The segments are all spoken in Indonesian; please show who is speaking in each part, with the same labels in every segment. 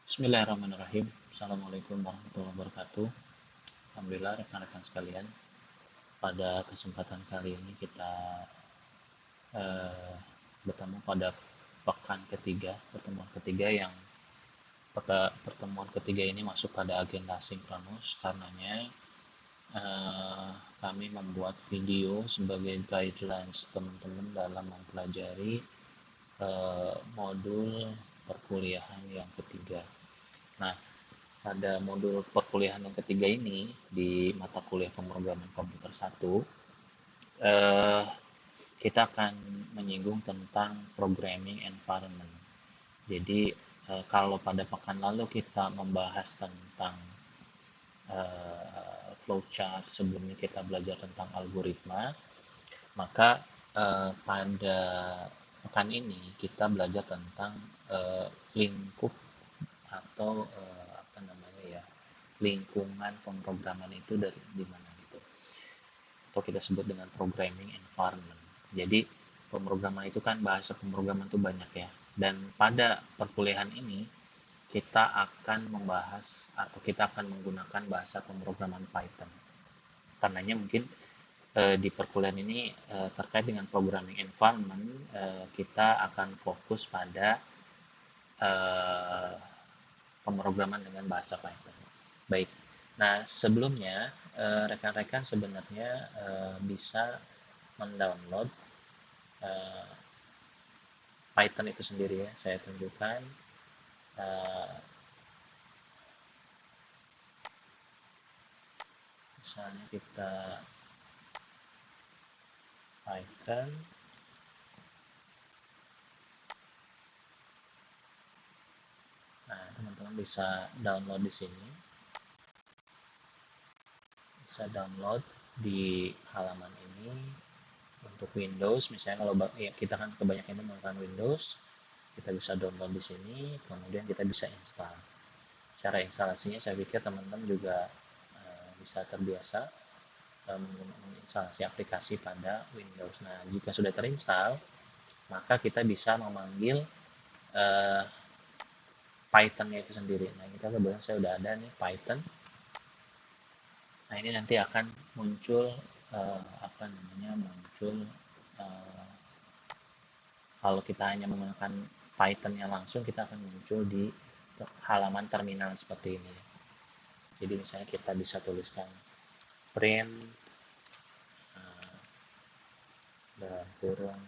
Speaker 1: Bismillahirrahmanirrahim. Assalamualaikum warahmatullahi wabarakatuh. Alhamdulillah rekan-rekan sekalian, pada kesempatan kali ini kita eh, bertemu pada pertemuan ketiga yang pada pertemuan ketiga ini masuk pada agenda sinkronus. Karenanya kami membuat video sebagai guidelines teman-teman dalam mempelajari modul perkuliahan yang ketiga. Nah, pada modul perkuliahan yang ketiga ini di mata kuliah pemrograman komputer 1, eh, kita akan menyinggung tentang programming environment. Jadi kalau pada pekan lalu kita membahas tentang flowchart, sebelumnya kita belajar tentang algoritma, maka pada pekan ini kita belajar tentang lingkup atau apa namanya ya, lingkungan pemrograman itu dari di mana gitu, atau kita sebut dengan programming environment. Jadi pemrograman itu kan, bahasa pemrograman itu banyak ya, dan pada perkuliahan ini kita akan membahas atau kita akan menggunakan bahasa pemrograman Python. Karenanya mungkin di perkuliahan ini terkait dengan programming environment, kita akan fokus pada eh, pemrograman dengan bahasa Python. Baik. Nah, sebelumnya rekan-rekan sebenarnya bisa mendownload eh, Python itu sendiri ya. Saya tunjukkan. eh, Misalnya kita Python. Nah, teman-teman bisa download di sini. Bisa download di halaman ini. Untuk Windows, misalnya kalau ya, kita kan kebanyakan menggunakan Windows, kita bisa download di sini, kemudian kita bisa install. Cara instalasinya saya pikir teman-teman juga bisa terbiasa menginstalasi aplikasi pada Windows. Nah, jika sudah terinstall, maka kita bisa memanggil uh, Python-nya itu sendiri. Nah, kita kebetulan saya sudah ada nih Python. Nah, ini nanti akan muncul apa namanya, muncul uh, kalau kita hanya menggunakan Python-nya langsung, kita akan muncul di halaman terminal seperti ini. Jadi misalnya kita bisa tuliskan print dalam kurung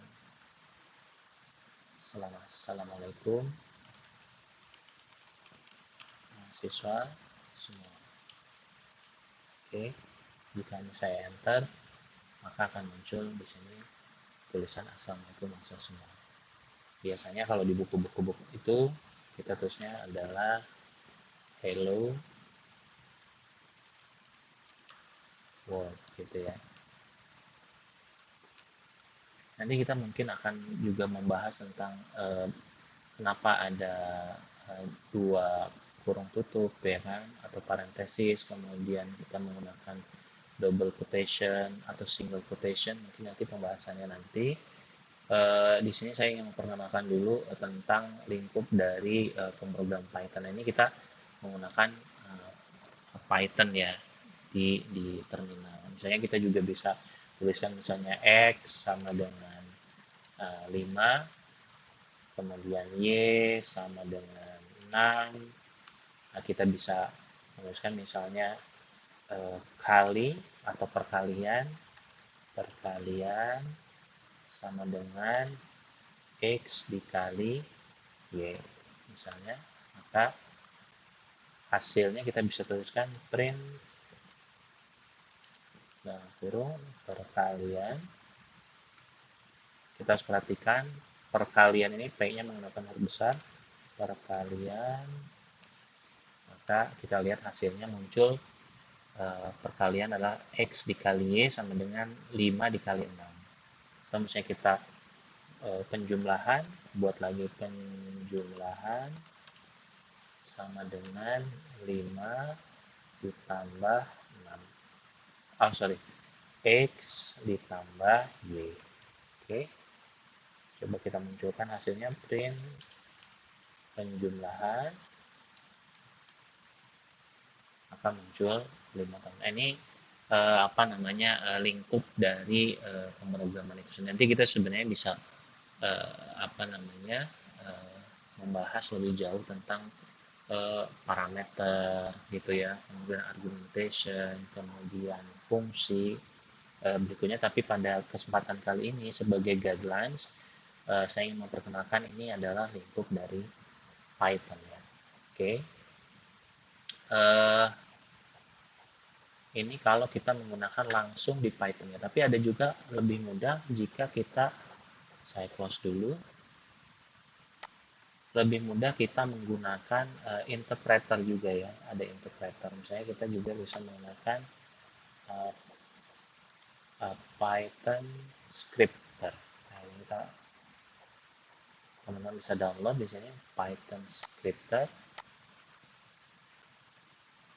Speaker 1: Assalamualaikum siswa semua. Oke, jika saya enter, maka akan muncul di sini tulisan Assalamualaikum siswa semua. Biasanya kalau di buku-buku itu kita tulisnya adalah hello world gitu ya. Nanti kita mungkin akan juga membahas tentang kenapa ada dua kurung tutup ya kan, atau parenthesis, kemudian kita menggunakan double quotation atau single quotation. Mungkin nanti pembahasannya nanti. Di sini saya ingin memperkenalkan dulu tentang lingkup dari pemrogram Python. Ini kita menggunakan Python ya di terminal. Misalnya kita juga bisa tuliskan misalnya X sama dengan 5, kemudian Y sama dengan 6. Nah, kita bisa menuliskan misalnya kali atau perkalian sama dengan X dikali Y misalnya. Maka hasilnya kita bisa tuliskan print dalam kurung perkalian. Kita harus perhatikan perkalian ini P-nya menggunakan huruf besar, perkalian. Maka kita lihat hasilnya muncul perkalian adalah X dikali Y sama dengan 5 dikali 6. Atau misalnya kita penjumlahan, buat lagi penjumlahan sama dengan 5 ditambah 6. Oh, sorry. X ditambah Y. Oke. Coba kita munculkan hasilnya print penjumlahan maka muncul 5 tahun. Nah, ini apa namanya lingkup dari pemrograman itu. Nanti kita sebenarnya bisa apa namanya membahas lebih jauh tentang parameter gitu ya, kemudian argumentation, kemudian fungsi berikutnya. Tapi pada kesempatan kali ini sebagai guidelines, saya ingin memperkenalkan ini adalah lingkup dari Python ya. Oke. Uh, ini kalau kita menggunakan langsung di Python ya. Tapi ada juga lebih mudah jika kita, saya close dulu, lebih mudah kita menggunakan interpreter juga ya. Ada interpreter. Misalnya kita juga bisa menggunakan uh, Python scripter. Nah, ini kita teman-teman bisa download di sini Python scripter,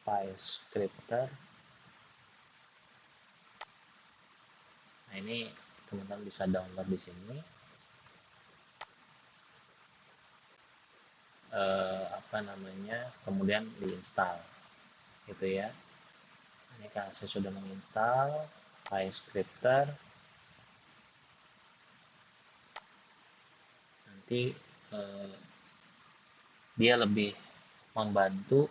Speaker 1: PyScripter. Nah, ini teman-teman bisa download di sini. Apa namanya, kemudian diinstal gitu ya. Ini kan saya sudah menginstal PyScripter. Nanti dia lebih membantu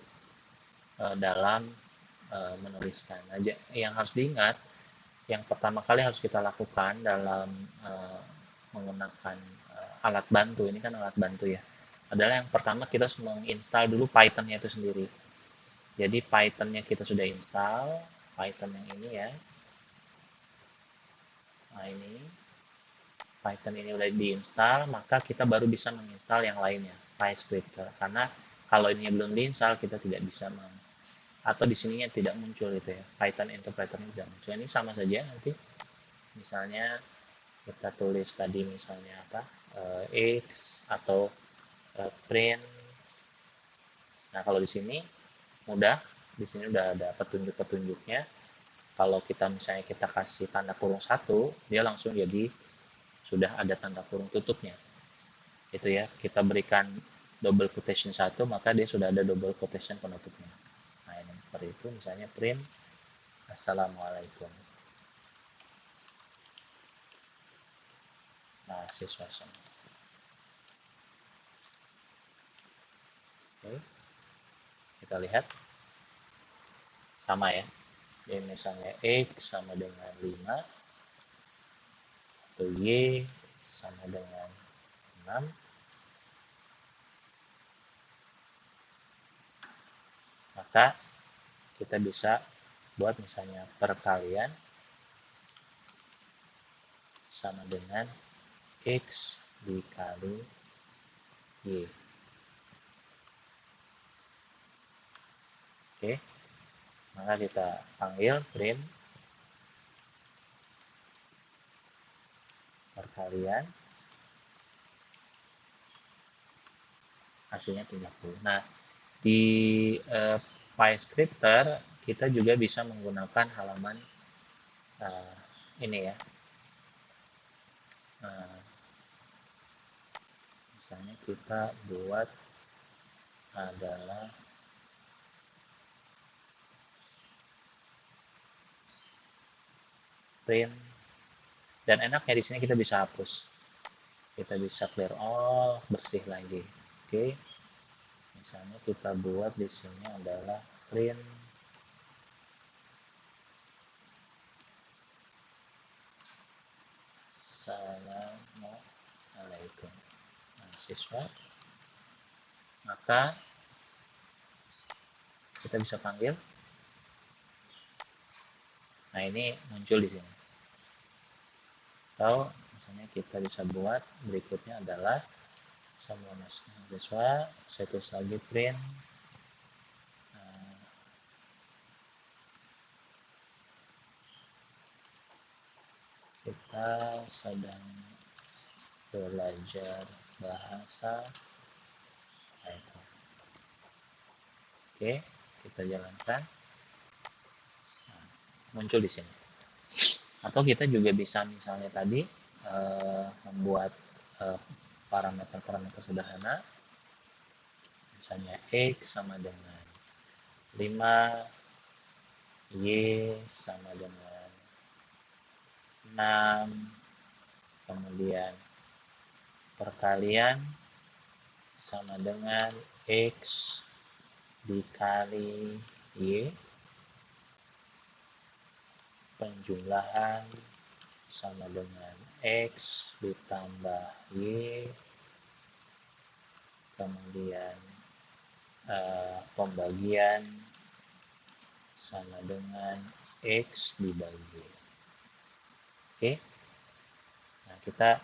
Speaker 1: dalam menuliskan aja. Yang harus diingat, yang pertama kali harus kita lakukan dalam menggunakan alat bantu, ini kan alat bantu ya, adalah yang pertama kita harus menginstal dulu Python-nya itu sendiri. Jadi Python-nya kita sudah install, Python yang ini ya. Nah, ini Python ini udah diinstal, maka kita baru bisa menginstal yang lainnya, PyScripter. Karena kalau ini belum diinstal, kita tidak bisa atau di sininya tidak muncul gitu ya. Python interpreter ini tidak muncul. Ini sama saja nanti. Misalnya kita tulis tadi misalnya apa? X atau print. Nah, kalau di sini mudah, di sini udah ada petunjuk-petunjuknya. Kalau kita misalnya kita kasih tanda kurung 1, dia langsung jadi sudah ada tanda kurung tutupnya. Itu ya, kita berikan double quotation 1, maka dia sudah ada double quotation penutupnya. Nah, ini seperti itu, misalnya print Assalamualaikum. Nah, siswa semua. Oke, kita lihat sama ya. Jadi misalnya X sama dengan 5 atau Y sama dengan 6. Maka kita bisa buat misalnya perkalian sama dengan X dikali Y. Oke, maka kita panggil print perkalian, hasilnya 30. Nah, di PyScripter kita juga bisa menggunakan halaman ini ya. Misalnya kita buat adalah print, dan enaknya di sini kita bisa hapus, kita bisa clear all, bersih lagi. Oke, misalnya kita buat di sini adalah print Assalamualaikum. Nah, siswa, maka kita bisa panggil. Nah, ini muncul di sini. Atau misalnya kita bisa buat berikutnya adalah semua siswa, saya tulis lagi print kita sedang belajar bahasa Python. Oke, kita jalankan. Nah, muncul di sini. Atau kita juga bisa misalnya tadi membuat parameter-parameter sederhana, misalnya X sama dengan 5 Y sama dengan 6, kemudian perkalian sama dengan X dikali Y, penjumlahan sama dengan X ditambah Y, kemudian pembagian sama dengan X dibagi Y. Oke, nah kita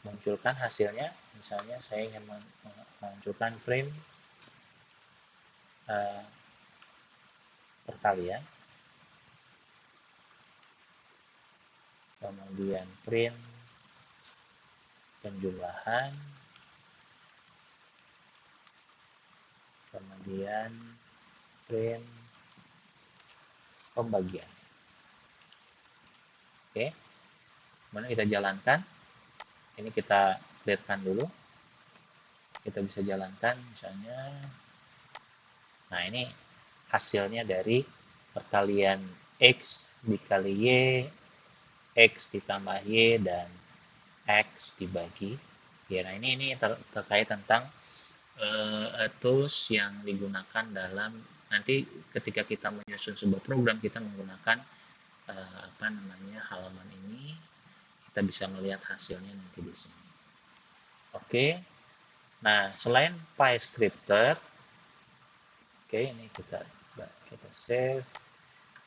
Speaker 1: munculkan hasilnya. Misalnya saya ingin menunjukkan print perkalian, kemudian print penjumlahan, kemudian print pembagian. Oke, kemudian kita jalankan. Ini kita lihatkan dulu. Kita bisa jalankan misalnya. Nah, ini hasilnya dari perkalian X dikali Y, X ditambah Y, dan X dibagi. Ya, nah ini terkait tentang tools yang digunakan dalam nanti ketika kita menyusun sebuah program, kita menggunakan apa namanya halaman ini, kita bisa melihat hasilnya nanti di sini. Oke, nah selain PyScripter, oke ini kita save.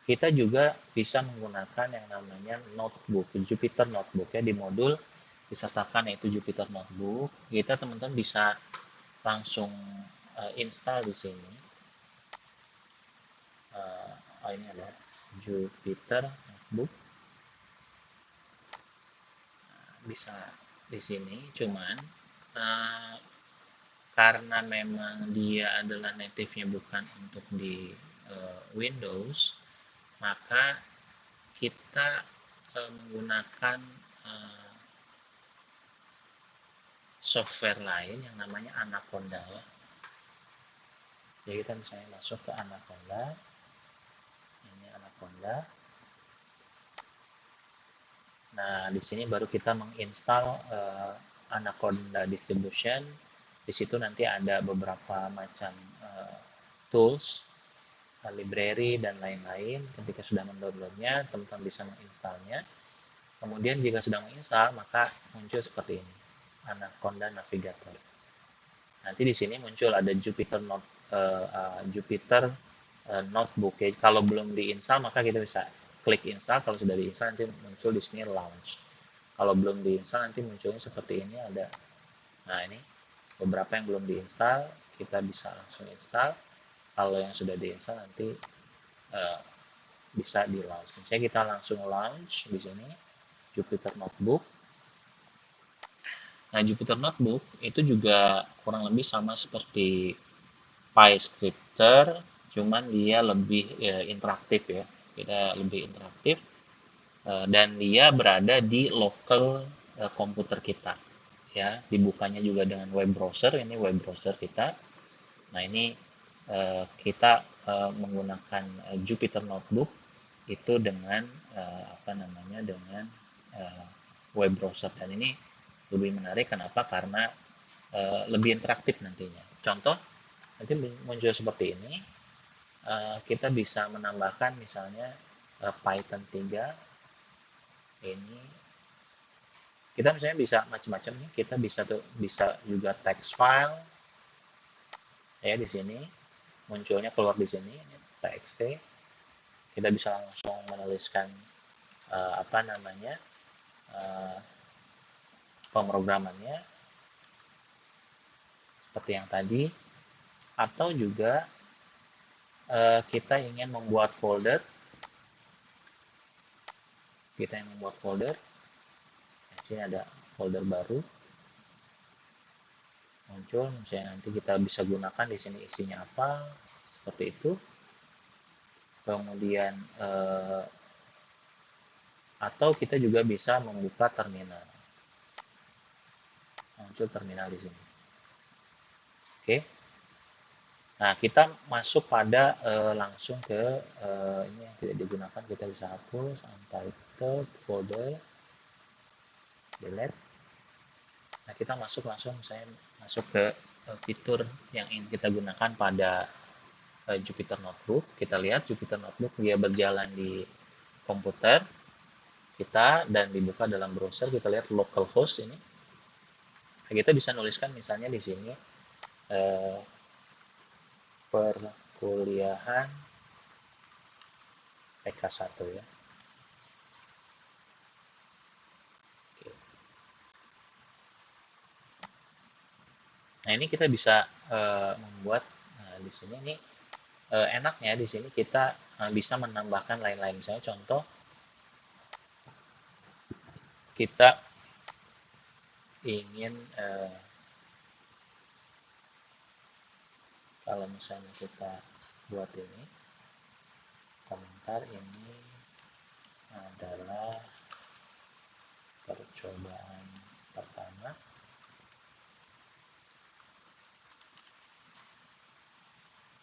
Speaker 1: Kita juga bisa menggunakan yang namanya notebook, Jupyter Notebook ya, di modul disertakan yaitu Jupyter Notebook. Kita teman-teman bisa langsung install di sini. Ini ada Jupyter Notebook. Bisa di sini, cuman karena memang dia adalah native-nya bukan untuk di Windows, maka kita menggunakan software lain yang namanya Anaconda. Jadi kita misalnya masuk ke Anaconda, ini Anaconda. Nah, di sini baru kita menginstal Anaconda Distribution. Di situ nanti ada beberapa macam tools, library, dan lain-lain. Ketika sudah mendownloadnya, teman-teman bisa menginstalnya. Kemudian jika sudah menginstal, maka muncul seperti ini, Anaconda Navigator. Nanti di sini muncul ada Jupyter Notebook. Ya. Kalau belum diinstal, maka kita bisa klik install. Kalau sudah diinstal, nanti muncul di sini launch. Kalau belum diinstal, nanti munculnya seperti ini ada. Nah, ini beberapa yang belum diinstal, kita bisa langsung install. Kalau yang sudah diinstal, nanti bisa di launch. Misalnya kita langsung launch di sini Jupyter Notebook. Nah, Jupyter Notebook itu juga kurang lebih sama seperti PyScripter, cuman dia lebih interaktif ya. Kita lebih interaktif dan dia berada di local komputer kita. Ya, dibukanya juga dengan web browser. Ini web browser kita. Nah, ini kita menggunakan Jupyter Notebook itu dengan apa namanya dengan web browser, dan ini lebih menarik. Kenapa? Karena lebih interaktif nantinya. Contoh nanti muncul seperti ini. Kita bisa menambahkan misalnya Python 3 ini. Kita misalnya bisa macam-macam nih. Kita bisa juga text file ya, di sini munculnya keluar di sini txt. Kita bisa langsung menuliskan apa namanya pemrogramannya seperti yang tadi, atau juga kita ingin membuat folder. Di sini ada folder baru muncul, misalnya nanti kita bisa gunakan di sini isinya apa, seperti itu. Kemudian atau kita juga bisa membuka terminal, muncul terminal di sini. Oke, Nah, kita masuk pada langsung ke ini yang tidak digunakan, kita bisa hapus untitled folder, delete. Nah, kita masuk langsung, saya masuk ke fitur yang ingin kita gunakan pada Jupyter Notebook. Kita lihat Jupyter Notebook dia berjalan di komputer kita dan dibuka dalam browser. Kita lihat localhost ini. Nah, kita bisa nuliskan misalnya di sini eh, perkuliahan PK1 ya. Oke. Nah, ini kita bisa membuat di sini nih enaknya di sini kita bisa menambahkan lain-lain. Misalnya contoh kita ingin kalau misalnya kita buat ini komentar ini adalah percobaan pertama.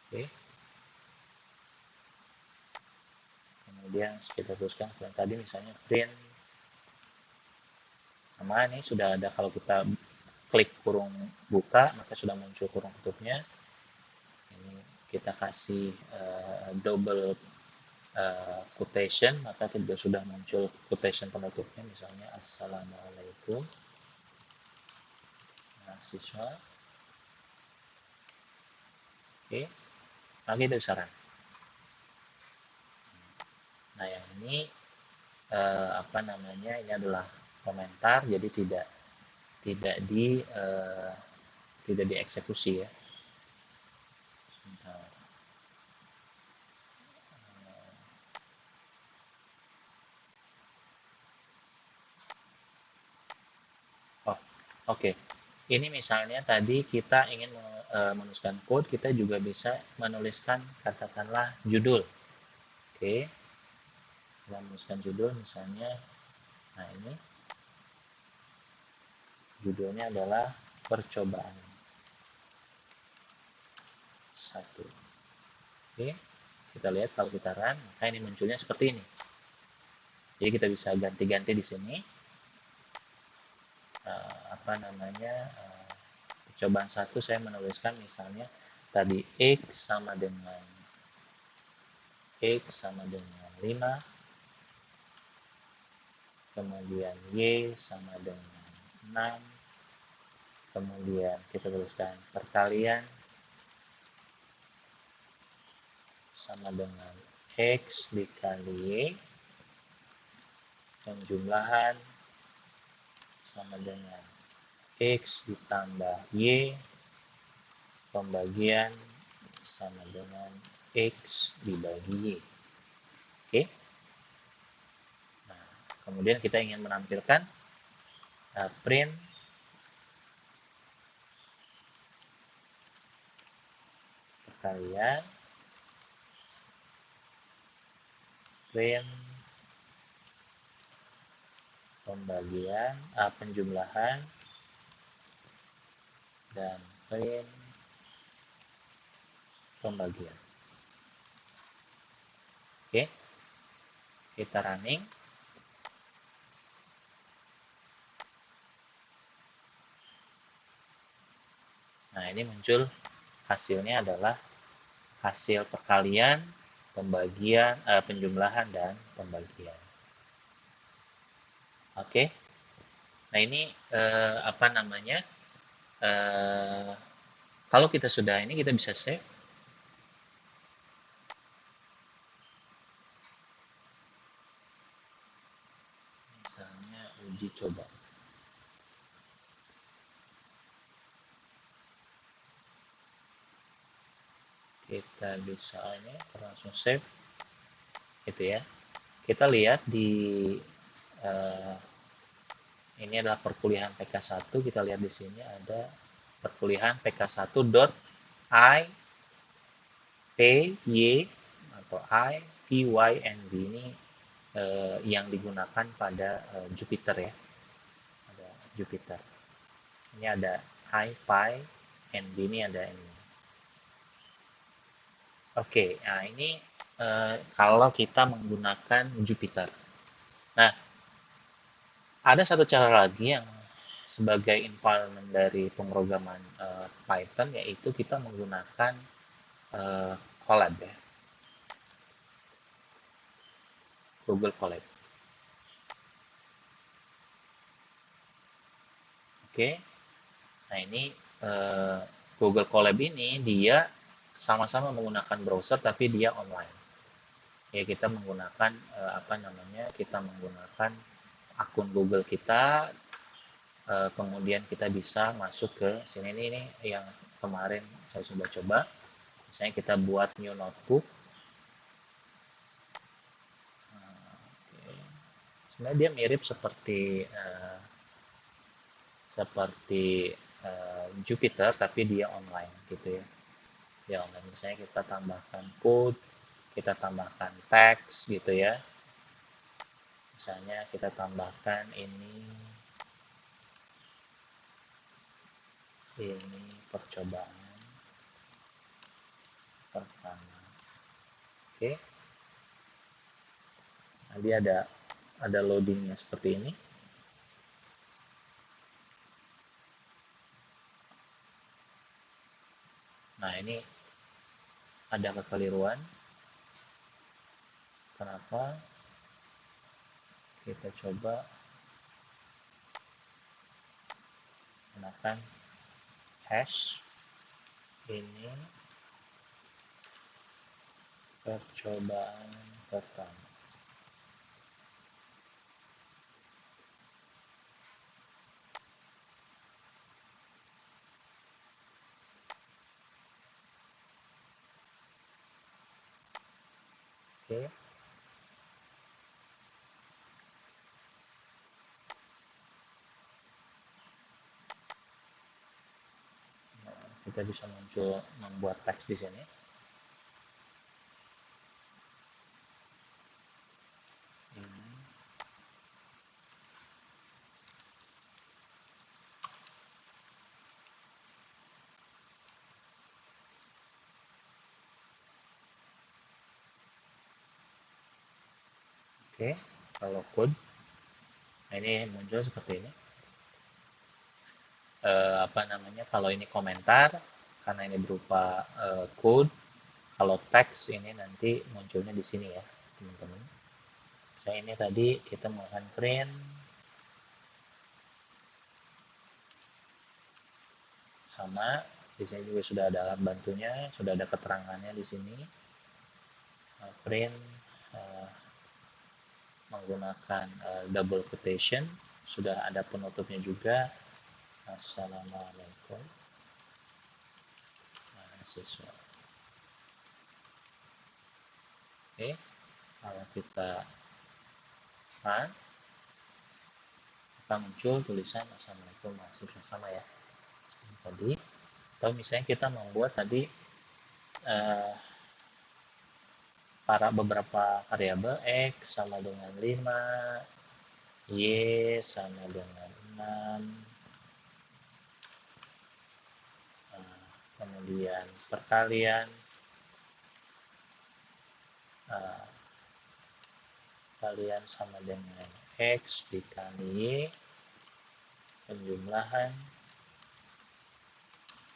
Speaker 1: Oke. Kemudian kita tuliskan tadi misalnya print sama ini sudah ada, kalau kita klik kurung buka maka sudah muncul kurung tutupnya. Ini kita kasih double quotation maka kita sudah muncul quotation penutupnya, misalnya assalamualaikum mahasiswa. Oke, lagi itu saran. Nah, yang ini apa namanya, ini adalah komentar, jadi tidak di tidak dieksekusi ya. Sebentar. Oh, oke. Okay. Ini misalnya tadi kita ingin menuliskan code, kita juga bisa menuliskan katakanlah judul. Oke. Okay. Kita menuliskan judul misalnya. Nah, ini judulnya adalah percobaan 1. Oke. Kita lihat kalau kita run, maka ini munculnya seperti ini. Jadi kita bisa ganti-ganti di sini. Apa namanya? Percobaan 1 saya menuliskan misalnya tadi X sama dengan 5, kemudian Y sama dengan 6, kemudian kita tuliskan perkalian sama dengan X dikali Y, penjumlahan sama dengan X ditambah Y, pembagian sama dengan X dibagi Y. Oke. Nah, kemudian kita ingin menampilkan print perkalian, print pembagian, penjumlahan, dan print pembagian. Oke, kita running. Nah, ini muncul hasilnya adalah hasil perkalian, pembagian, penjumlahan, dan pembagian. Oke. Nah, ini apa namanya? Kalau kita sudah ini, kita bisa save. Misalnya uji coba. Kita bisa ini langsung save. Gitu ya. Kita lihat di ini adalah perkuliahan PK1. Kita lihat di sini ada perkuliahan PK1.IPY atau IPYNB ini yang digunakan pada Jupyter ya. Ada Jupyter. Ini ada IPyNB, ini ada ini. Oke, nah ini kalau kita menggunakan Jupyter. Nah, ada satu cara lagi yang sebagai environment dari pemrograman Python, yaitu kita menggunakan eh, Colab ya, Google Colab. Oke, nah ini eh, Google Colab ini dia sama-sama menggunakan browser tapi dia online. Ya kita menggunakan apa namanya? Kita menggunakan akun Google kita, kemudian kita bisa masuk ke sini ini yang kemarin saya coba-coba. Misalnya kita buat new notebook. Oke. Sebenarnya dia mirip seperti Jupyter tapi dia online gitu ya. Dia online. Misalnya kita tambahkan code, kita tambahkan teks gitu ya. Misalnya kita tambahkan ini percobaan pertama. Oke. Nah, dia ada loadingnya seperti ini. Nah, ini ada kekeliruan. Kenapa? Kita coba gunakan hash ini percobaan pertama. Oke. Nah, kita bisa membuat teks di sini. Hmm. Oke. Kalau code, nah ini muncul seperti ini. Apa namanya? Kalau ini komentar, karena ini berupa code. Kalau teks ini nanti munculnya di sini ya, teman-teman. Saya ini tadi kita melakukan print sama, di sini juga sudah ada alat bantunya, sudah ada keterangannya di sini. Print uh, menggunakan double quotation, sudah ada penutupnya juga. Assalamualaikum mahasiswa. Oke, kalau kita run, akan muncul tulisan Assalamualaikum mahasiswa, sama ya seperti tadi. Atau misalnya kita membuat tadi eh, para beberapa variabel x sama dengan 5, y sama dengan 6, kemudian perkalian eh, kalian sama dengan x dikali y, penjumlahan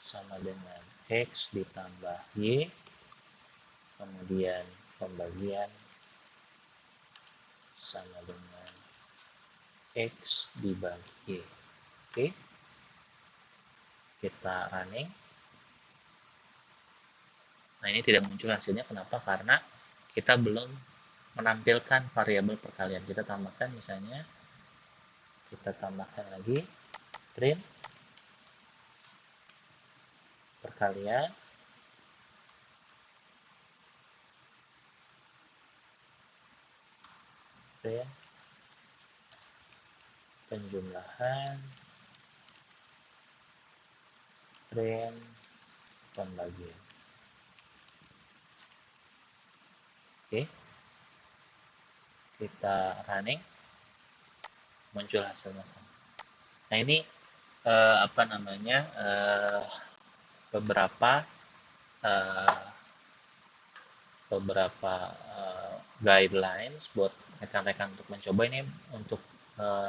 Speaker 1: sama dengan x ditambah y, kemudian pembagian sama dengan x dibagi y. Oke, kita running. Nah, ini tidak muncul hasilnya. Kenapa? Karena kita belum menampilkan variabel perkalian. Kita tambahkan misalnya, kita tambahkan lagi print perkalian, print penjumlahan, print pembagian. Oke, kita running, muncul hasilnya sama. Nah, ini apa namanya beberapa eh, beberapa guidelines buat rekan-rekan untuk mencoba ini. Untuk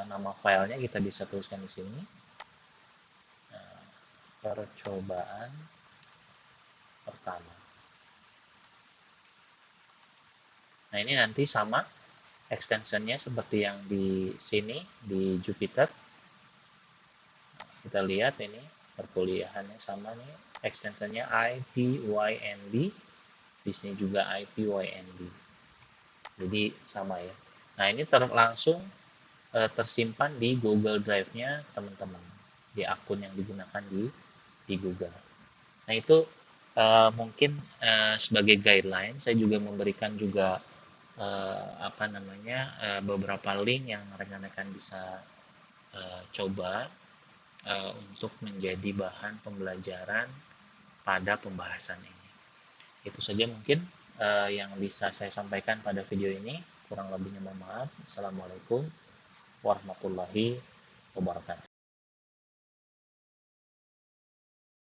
Speaker 1: nama filenya kita bisa tuliskan di sini. Nah, percobaan pertama. Nah, ini nanti sama extensionnya seperti yang di sini di Jupyter. Kita lihat ini perkuliahannya sama nih, extensionnya IPYNB, di sini juga IPYNB. Jadi sama ya. Nah, ini langsung tersimpan di Google Drive-nya teman-teman, di akun yang digunakan di Google. Nah, itu mungkin sebagai guideline saya juga memberikan juga apa namanya beberapa link yang rekan-rekan bisa coba untuk menjadi bahan pembelajaran pada pembahasan ini. Itu saja mungkin yang bisa saya sampaikan pada video ini. Kurang lebihnya mohon maaf. Assalamualaikum warahmatullahi wabarakatuh.